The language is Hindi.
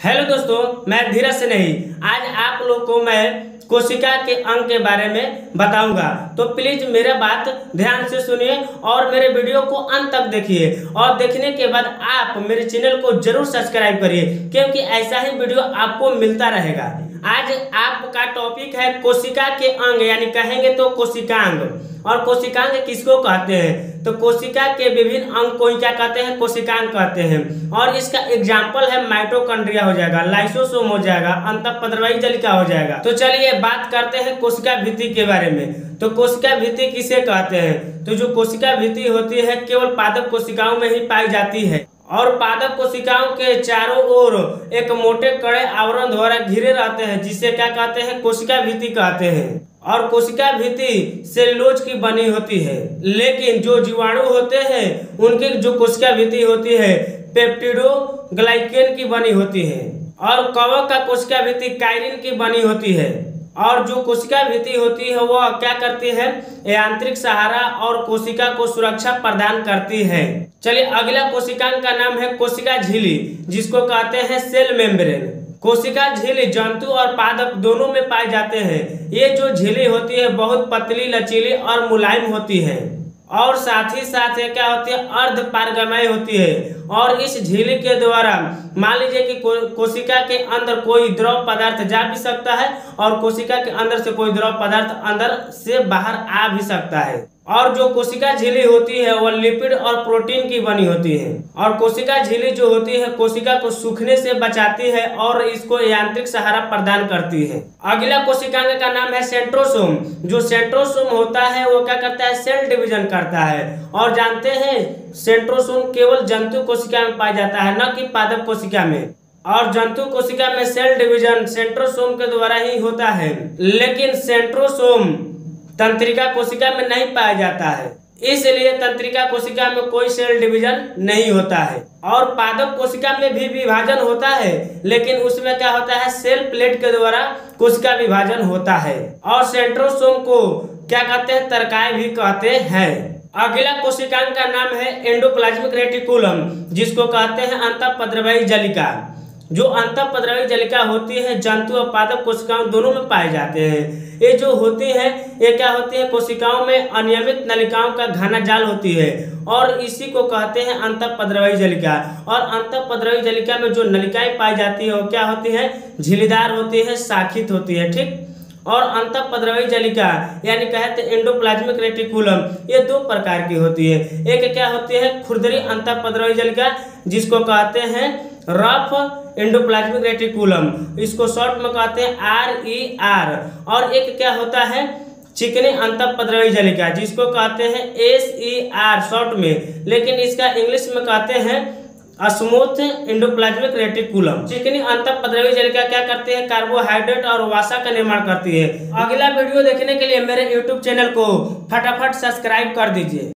हेलो दोस्तों, मैं धीरज से नहीं। आज आप लोग को मैं कोशिका के अंग के बारे में बताऊंगा, तो प्लीज मेरा बात ध्यान से सुनिए और मेरे वीडियो को अंत तक देखिए। और देखने के बाद आप मेरे चैनल को जरूर सब्सक्राइब करिए, क्योंकि ऐसा ही वीडियो आपको मिलता रहेगा। आज आपका टॉपिक है कोशिका के अंग, यानी कहेंगे तो कोशिकांग। और कोशिकांग किसको कहते हैं? तो कोशिका के विभिन्न अंग को ही क्या कहते हैं? कोशिकांग कहते हैं। और इसका एग्जाम्पल है माइटोकॉन्ड्रिया हो जाएगा, लाइसोसोम हो जाएगा, अंतःपद्रव्यी जलिका हो जाएगा। तो चलिए बात करते हैं कोशिका भित्ति के बारे में। तो कोशिका भित्ति किसे कहते हैं? तो जो कोशिका भित्ति होती है केवल पादप कोशिकाओं में ही पाई जाती है, और पादप कोशिकाओं के चारों ओर एक मोटे कड़े आवरण द्वारा घिरे रहते हैं, जिसे क्या कहते हैं? कोशिका भित्ति कहते हैं। और कोशिका भित्ति सेलुलोज की बनी होती है, लेकिन जो जीवाणु होते हैं उनकी जो कोशिका भित्ति होती है पेप्टिडोग्लाइकेन की बनी होती है। और कवक का कोशिका भित्ति काइरिन की बनी होती है। और जो कोशिका भित्ति होती है वह क्या करती है? यांत्रिक सहारा और कोशिका को सुरक्षा प्रदान करती है। चलिए अगला कोशिकांग का नाम है कोशिका झिल्ली, जिसको कहते हैं सेल मेम्ब्रेन। कोशिका झिल्ली जंतु और पादप दोनों में पाए जाते हैं। ये जो झिल्ली होती है बहुत पतली, लचीली और मुलायम होती है, और साथ ही साथ ये क्या होती है? अर्ध पारगमय होती है। और इस झिल्ली के द्वारा मान लीजिए कि कोशिका के अंदर कोई द्रव पदार्थ जा भी सकता है, और कोशिका के अंदर से कोई द्रव पदार्थ अंदर से बाहर आ भी सकता है। और जो कोशिका झिल्ली होती है वह लिपिड और प्रोटीन की बनी होती है। और कोशिका झिल्ली जो होती है कोशिका को सूखने से बचाती है और इसको यांत्रिक सहारा प्रदान करती है। अगला कोशिकांग का नाम है सेंट्रोसोम। जो सेंट्रोसोम होता है वो क्या करता है? सेल डिवीजन करता है। और जानते हैं सेंट्रोसोम केवल जंतु कोशिका में पाया जाता है, न कि पादप कोशिका में। और जंतु कोशिका में सेल डिवीजन सेंट्रोसोम के द्वारा ही होता है, लेकिन सेंट्रोसोम तंत्रिका कोशिका में नहीं पाया जाता है, इसलिए तंत्रिका कोशिका में कोई सेल डिवीजन नहीं होता है। और पादप कोशिका में भी विभाजन होता है, लेकिन उसमें क्या होता है? सेल प्लेट के द्वारा कोशिका विभाजन होता है। और सेंट्रोसोम को क्या कहते हैं? तरकाय भी कहते हैं। अगला कोशिकांग का नाम है एंडोप्लाज्मिक रेटिकुलम, जिसको कहते हैं अंतःपद्रव्यी जलिका। जो अंतःपद्रव्यी जलिका होती है जंतु और पादप कोशिकाओं दोनों में पाए जाते हैं। ये जो होती है ये क्या होती है? कोशिकाओं में अनियमित नलिकाओं का घना जाल होती है, और इसी को कहते हैं अंतःपद्रव्यी जलिका। और अंतःपद्रव्यी जलिका में जो नलिकाएं पाई जाती है वो क्या होती है? झिल्लीदार होती है, शाखित होती है, ठीक। और अंतःपद्रव्यी जलिका यानी कहते हैं एंडोप्लाज्मिक रेटिकुलम, ये दो प्रकार की होती है। एक क्या होती है? खुरदरी अंतःपद्रव्यी जलिका, जिसको कहते हैं रफ एंडोप्लाज्मिक रेटिकुलम, इसको शॉर्ट में कहते हैं RER। और एक क्या होता है? चिकनी अंतःपद्रव्यी जलिका, जिसको कहते हैं SER शॉर्ट में, लेकिन इसका इंग्लिश में कहते हैं स्मूथ एंडोप्लाज्मिक रेटिकुलम। चिकनी अंतःपद्रव्यी जलिका क्या करती है? कार्बोहाइड्रेट और वसा का निर्माण करती है। अगला वीडियो देखने के लिए मेरे YouTube चैनल को फटाफट सब्सक्राइब कर दीजिए।